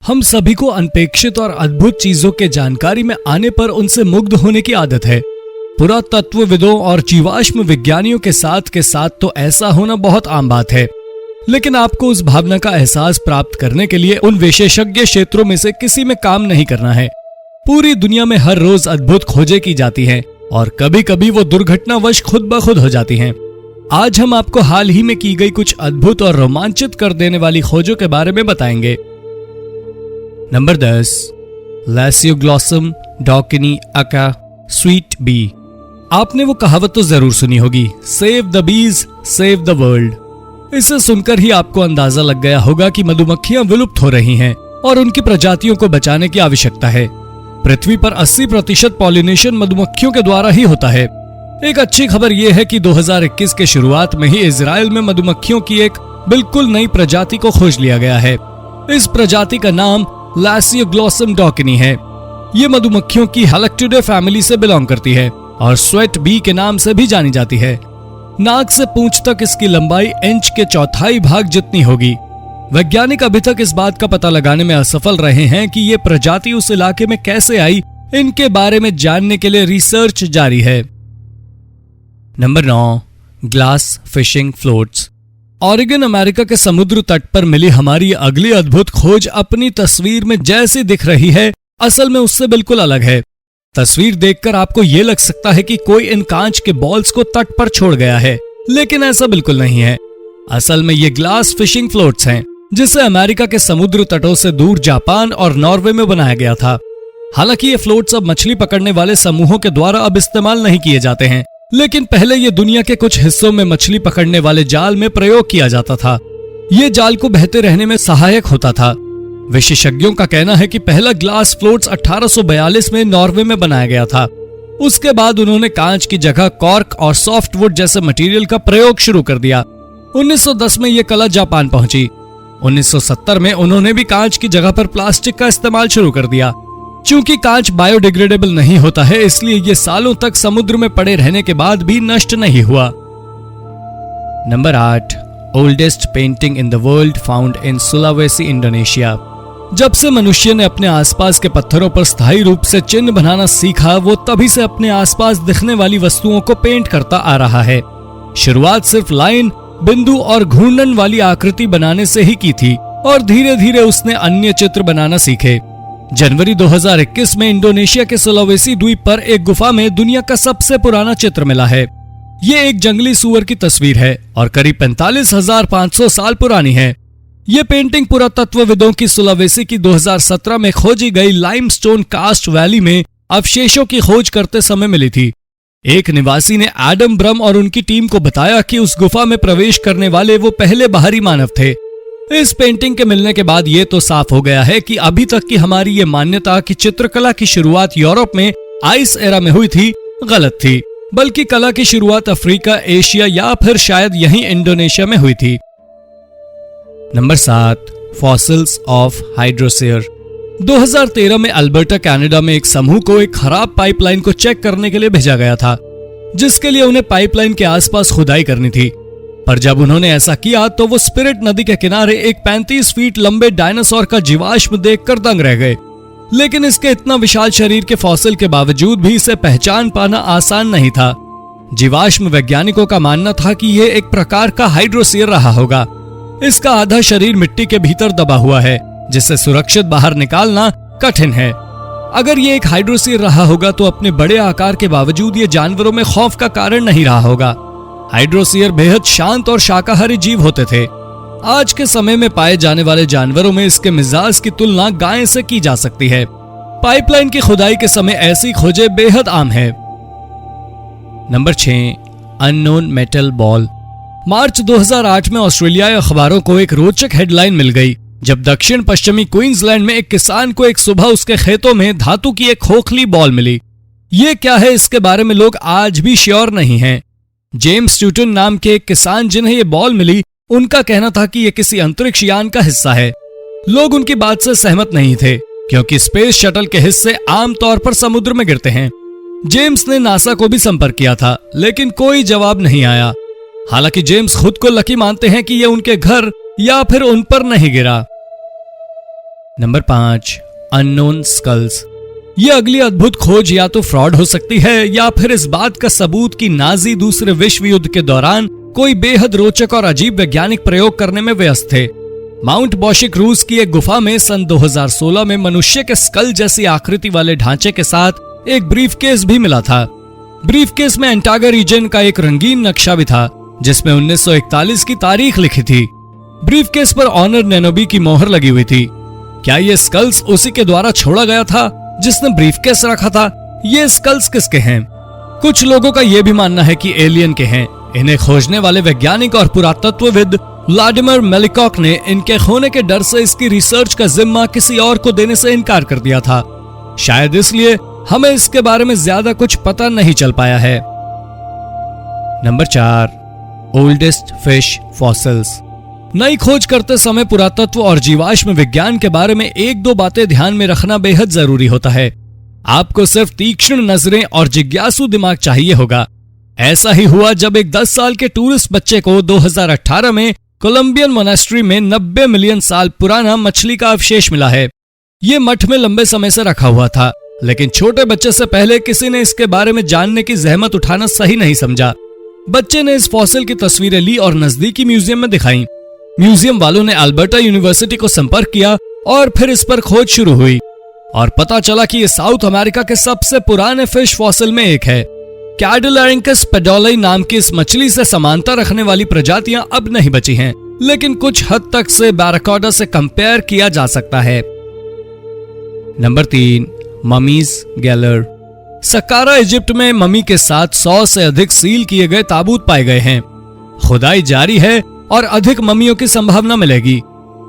हम सभी को अनपेक्षित और अद्भुत चीजों के जानकारी में आने पर उनसे मुग्ध होने की आदत है। पुरातत्वविदों और जीवाश्म विज्ञानियों के साथ तो ऐसा होना बहुत आम बात है, लेकिन आपको उस भावना का एहसास प्राप्त करने के लिए उन विशेषज्ञ क्षेत्रों में से किसी में काम नहीं करना है। पूरी दुनिया में हर रोज अद्भुत खोजें की जाती हैं और कभी कभी वो दुर्घटनावश खुद ब खुद हो जाती हैं। आज हम आपको हाल ही में की गई कुछ अद्भुत और रोमांचित कर देने वाली खोजों के बारे में बताएंगे। नंबर 10, लैसियोग्लॉसम डॉकिनी अका स्वीट बी। आपने वो कहावत तो जरूर सुनी होगी, save the bees save the world. इसे सुनकर ही आपको अंदाजा लग गया होगा कि मधुमक्खियां विलुप्त हो रही हैं और उनकी प्रजातियों को बचाने की आवश्यकता है। पृथ्वी पर 80% पॉलिनेशन मधुमक्खियों के द्वारा ही होता है। एक अच्छी खबर यह है कि 2021 के शुरुआत में ही इजराइल में मधुमक्खियों की एक बिल्कुल नई प्रजाति को खोज लिया गया है। इस प्रजाति का नाम लैसियोग्लॉसम डॉकिनी है। ये मधुमक्खियों की हेलेक्टिडे फैमिली से बिलोंग करती है और स्वेट बी के नाम से भी जानी जाती है। नाक से पूंछ तक इसकी लंबाई इंच के चौथाई भाग जितनी होगी। वैज्ञानिक अभी तक इस बात का पता लगाने में असफल रहे हैं कि ये प्रजाति उस इलाके में कैसे आई। इनके बारे में जानने के लिए रिसर्च जारी है। Number 9, glass fishing floats. Oregon America के समुद्र तट पर मिली हमारी अगली अद्भुत खोज अपनी तस्वीर में जैसी दिख रही है, असल में उससे बिल्कुल अलग है। तस्वीर देखकर आपको ये लग सकता है कि कोई इन कांच के बॉल्स को तट पर छोड़ गया है, लेकिन ऐसा बिल्कुल नहीं है। असल में ये ग्लास फिशिंग फ्लोट्स हैं, जिसे अमेरिका के समुद्र तटों से दूर जापान और नॉर्वे में बनाया गया था। हालांकि ये फ्लोट्स अब मछली पकड़ने वाले समूहों के द्वारा अब इस्तेमाल नहीं किए जाते हैं, लेकिन पहले ये दुनिया के कुछ हिस्सों में मछली पकड़ने वाले जाल में प्रयोग किया जाता था। ये जाल को बहते रहने में सहायक होता था। विशेषज्ञों का कहना है कि पहला ग्लास फ्लोट्स 1842 में नॉर्वे में बनाया गया था। उसके बाद उन्होंने कांच की जगह कॉर्क और सॉफ्टवुड जैसे मटेरियल का प्रयोग शुरू कर दिया। 1910 में यह कला जापान पहुंची। 1970 में उन्होंने भी कांच की जगह पर प्लास्टिक का इस्तेमाल शुरू कर दिया। चूंकि कांच बायोडिग्रेडेबल नहीं होता है, इसलिए ये सालों तक समुद्र में पड़े रहने के बाद भी नष्ट नहीं हुआ। Number 8, oldest painting in the world found in Sulawesi, Indonesia. जब से मनुष्य ने अपने आसपास के पत्थरों पर स्थायी रूप से चिन्ह बनाना सीखा, वो तभी से अपने आसपास दिखने वाली वस्तुओं को पेंट करता आ रहा है। शुरुआत सिर्फ लाइन, बिंदु और घूर्णन वाली आकृति बनाने से ही की थी और धीरे धीरे उसने अन्य चित्र बनाना सीखे। जनवरी 2021 में इंडोनेशिया के सुलावेसी द्वीप पर एक गुफा में दुनिया का सबसे पुराना चित्र मिला है। ये एक जंगली सूअर की तस्वीर है और करीब 45,500 साल पुरानी है। ये पेंटिंग पुरातत्वविदों की सुलावेसी की 2017 में खोजी गई लाइमस्टोन कास्ट वैली में अवशेषों की खोज करते समय मिली थी। एक निवासी ने एडम ब्रम और उनकी टीम को बताया कि उस गुफा में प्रवेश करने वाले वो पहले बाहरी मानव थे। इस पेंटिंग के मिलने के बाद ये तो साफ हो गया है कि अभी तक की हमारी ये मान्यता कि चित्रकला की शुरुआत यूरोप में आइस एरा में हुई थी, गलत थी, बल्कि कला की शुरुआत अफ्रीका, एशिया या फिर शायद यहीं इंडोनेशिया में हुई थी। Number 7, fossils of हाइड्रोसेयर। 2013 में अल्बर्टा, कनाडा में एक समूह को एक खराब पाइपलाइन को चेक करने के लिए भेजा गया था, जिसके लिए उन्हें पाइपलाइन के आसपास खुदाई करनी थी। पर जब उन्होंने ऐसा किया तो वो स्पिरिट नदी के किनारे एक 35 फीट लंबे डायनासोर का जीवाश्म देखकर दंग रह गए। लेकिन इसके इतना विशाल शरीर के फॉसिल के बावजूद भी इसे पहचान पाना आसान नहीं था। जीवाश्म वैज्ञानिकों का मानना था कि यह एक प्रकार का हाइड्रोसेयर रहा होगा। इसका आधा शरीर मिट्टी के भीतर दबा हुआ है, जिससे सुरक्षित बाहर निकालना कठिन है। अगर ये एक हाइड्रोसेयर रहा होगा तो अपने बड़े आकार के बावजूद ये जानवरों में खौफ का कारण नहीं रहा होगा। हाइड्रोसेयर बेहद शांत और शाकाहारी जीव होते थे। आज के समय में पाए जाने वाले जानवरों में इसके मिजाज की तुलना गाय से की जा सकती है। पाइपलाइन की खुदाई के समय ऐसी खोजें बेहद आम है। Number 6, unknown metal ball. March 2008 में ऑस्ट्रेलियाई अखबारों को एक रोचक हेडलाइन मिल गई, जब दक्षिण पश्चिमी क्वींसलैंड में एक किसान को एक सुबह उसके खेतों में धातु की एक खोखली बॉल मिली। ये क्या है, इसके बारे में लोग आज भी श्योर नहीं हैं। जेम्स ट्यूटन नाम के एक किसान जिन्हें ये बॉल मिली, उनका कहना था कि यह किसी अंतरिक्ष यान का हिस्सा है। लोग उनकी बात से सहमत नहीं थे, क्योंकि स्पेस शटल के हिस्से आमतौर पर समुद्र में गिरते हैं। जेम्स ने नासा को भी संपर्क किया था, लेकिन कोई जवाब नहीं आया। हालांकि जेम्स खुद को लकी मानते हैं कि यह उनके घर या फिर उन पर नहीं गिरा। Number 5, unknown skulls. ये अगली अद्भुत खोज या तो फ्रॉड हो सकती है या फिर इस बात का सबूत कि नाजी दूसरे विश्व युद्ध के दौरान कोई बेहद रोचक और अजीब वैज्ञानिक प्रयोग करने में व्यस्त थे। माउंट बॉशिक रूस की एक गुफा में सन 2016 में मनुष्य के स्कल जैसी आकृति वाले ढांचे के साथ एक ब्रीफकेस भी मिला था। ब्रीफकेस में एंटागा रीजन का एक रंगीन नक्शा भी था जिसमें 1941 की तारीख लिखी थी। ब्रीफकेस पर ऑनर नैनोबी की मोहर लगी हुई थी। क्या ये स्कल्स उसी के द्वारा छोड़ा गया था जिसने ब्रीफकेस रखा था? ये स्कल्स किसके हैं? कुछ लोगों का यह भी मानना है कि एलियन के हैं। इन्हें खोजने वाले वैज्ञानिक और पुरातत्वविद व्लादिमीर मेलिकॉक ने इनके खोने के डर से इसकी रिसर्च का जिम्मा किसी और को देने से इनकार कर दिया था। शायद इसलिए हमें इसके बारे में ज्यादा कुछ पता नहीं चल पाया है। Number 4, oldest fish fossils. नई खोज करते समय पुरातत्व और जीवाश्म विज्ञान के बारे में एक दो बातें ध्यान में रखना बेहद जरूरी होता है। आपको सिर्फ तीक्ष्ण नजरें और जिज्ञासु दिमाग चाहिए होगा। ऐसा ही हुआ जब एक 10 साल के टूरिस्ट बच्चे को 2018 में कोलंबियन मोनेस्ट्री में 90 मिलियन साल पुराना मछली का अवशेष मिला है। ये मठ में लंबे समय से रखा हुआ था, लेकिन छोटे बच्चे से पहले किसी ने इसके बारे में जानने की जहमत उठाना सही नहीं समझा। बच्चे ने इस फॉसिल की तस्वीरें ली और नजदीकी म्यूजियम में दिखाई। म्यूजियम वालों ने अल्बर्टा यूनिवर्सिटी को संपर्क किया और फिर इस पर खोज शुरू हुई और पता चला कि ये साउथ अमेरिका के सबसे पुराने फिश फॉसिल में एक है। कैडुलैरिंकस पेडोलाई नाम की इस मछली से समानता रखने वाली प्रजातियां अब नहीं बची हैं, लेकिन कुछ हद तक से बैराकोडा से कंपेयर किया जा सकता है। Number 3, mummies galore. Saqqara Egypt में ममी के साथ 100 से अधिक सील किए गए ताबूत पाए गए हैं। खुदाई जारी है और अधिक ममियों की संभावना मिलेगी।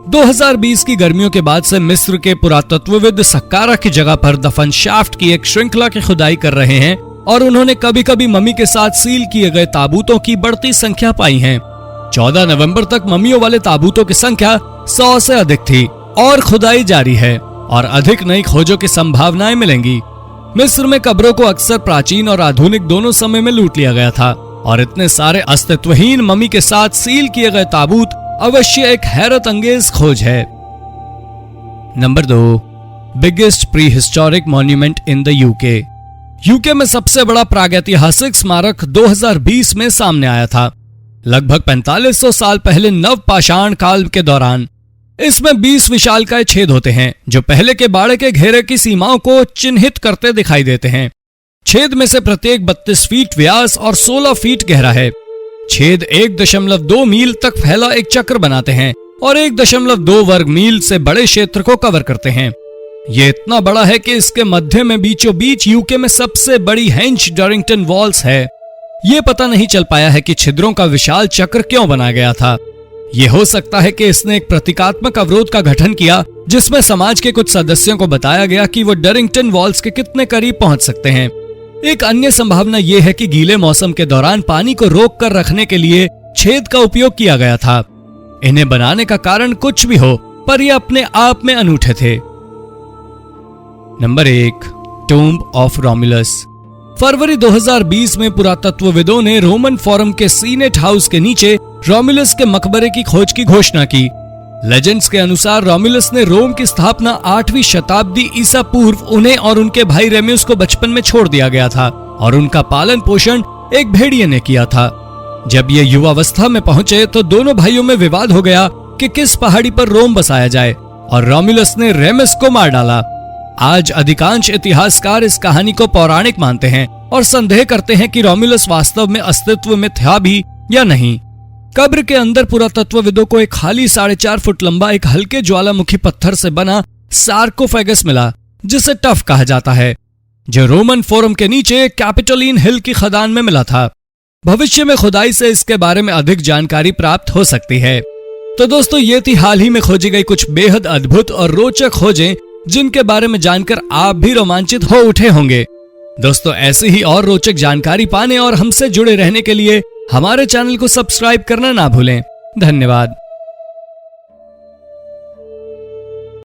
2020 की गर्मियों के बाद से मिस्र के पुरातत्वविद सक्कारा की जगह पर दफन शाफ्ट की एक श्रृंखला की खुदाई कर रहे हैं और उन्होंने कभी कभी ममी के साथ सील किए गए ताबूतों की बढ़ती संख्या पाई है। 14 नवंबर तक ममियों वाले ताबूतों की संख्या 100 से अधिक थी और खुदाई जारी है और अधिक नई खोजों की संभावनाएं मिलेंगी। मिस्र में कब्रों को अक्सर प्राचीन और आधुनिक दोनों समय में लूट लिया गया था और इतने सारे अस्तित्वहीन ममी के साथ सील किए गए ताबूत अवश्य एक हैरत अंगेज खोज है। Number 2, biggest pre historic monument in the UK. UK में सबसे बड़ा प्रागैतिहासिक स्मारक 2020 में सामने आया था, लगभग 4500 साल पहले नवपाषाण काल के दौरान। इसमें 20 विशालकाय छेद होते हैं जो पहले के बाड़े के घेरे की सीमाओं को चिन्हित करते दिखाई देते हैं। छेद में से प्रत्येक 32 फीट व्यास और 16 फीट गहरा है। छेद 1.2 मील तक फैला एक चक्र बनाते हैं और 1.2 वर्ग मील से बड़े क्षेत्र को कवर करते हैं। ये इतना बड़ा है कि इसके मध्य में बीचों बीच यूके में सबसे बड़ी हेंच डरिंगटन वॉल्स है। ये पता नहीं चल पाया है कि छिद्रों का विशाल चक्र क्यों बना गया था। ये हो सकता है कि इसने एक प्रतीकात्मक अवरोध का गठन किया जिसमें समाज के कुछ सदस्यों को बताया गया कि वो डरिंगटन वॉल्स के कितने करीब पहुंच सकते हैं। एक अन्य संभावना यह है कि गीले मौसम के दौरान पानी को रोक कर रखने के लिए छेद का उपयोग किया गया था। इन्हें बनाने का कारण कुछ भी हो, पर ये अपने आप में अनूठे थे। Number 1, tomb of Romulus. फरवरी 2020 में पुरातत्वविदों ने रोमन फोरम के सीनेट हाउस के नीचे रोमुलस के मकबरे की खोज की घोषणा की। लेजेंड्स के अनुसार रोमुलस ने रोम की स्थापना 8वीं शताब्दी ईसा पूर्व उन्हें और उनके भाई रेम्यूस को बचपन में छोड़ दिया गया था और उनका पालन पोषण एक भेड़िए ने किया था। जब ये युवावस्था में पहुंचे तो दोनों भाइयों में विवाद हो गया कि किस पहाड़ी पर रोम बसाया जाए और रोमुलस ने रेमस को मार डाला। आज अधिकांश इतिहासकार इस कहानी को पौराणिक मानते हैं और संदेह करते हैं कि रोमुलस वास्तव में अस्तित्व में था भी या नहीं। कब्र के अंदर पुरातत्वविदों को एक खाली 4.5 फुट लंबा एक हल्के ज्वालामुखी पत्थर से बना सार्कोफेगस मिला जिसे टफ कहा जाता है, जो रोमन फोरम के नीचे कैपिटोलिन हिल की खदान में मिला था। भविष्य में खुदाई से इसके बारे में अधिक जानकारी प्राप्त हो सकती है। तो दोस्तों, ये थी हाल ही में खोजी गई कुछ बेहद अद्भुत और रोचक खोजें जिनके बारे में जानकर आप भी रोमांचित हो उठे होंगे। दोस्तों, ऐसी ही और रोचक जानकारी पाने और हमसे जुड़े रहने के लिए हमारे चैनल को सब्सक्राइब करना ना भूलें। धन्यवाद।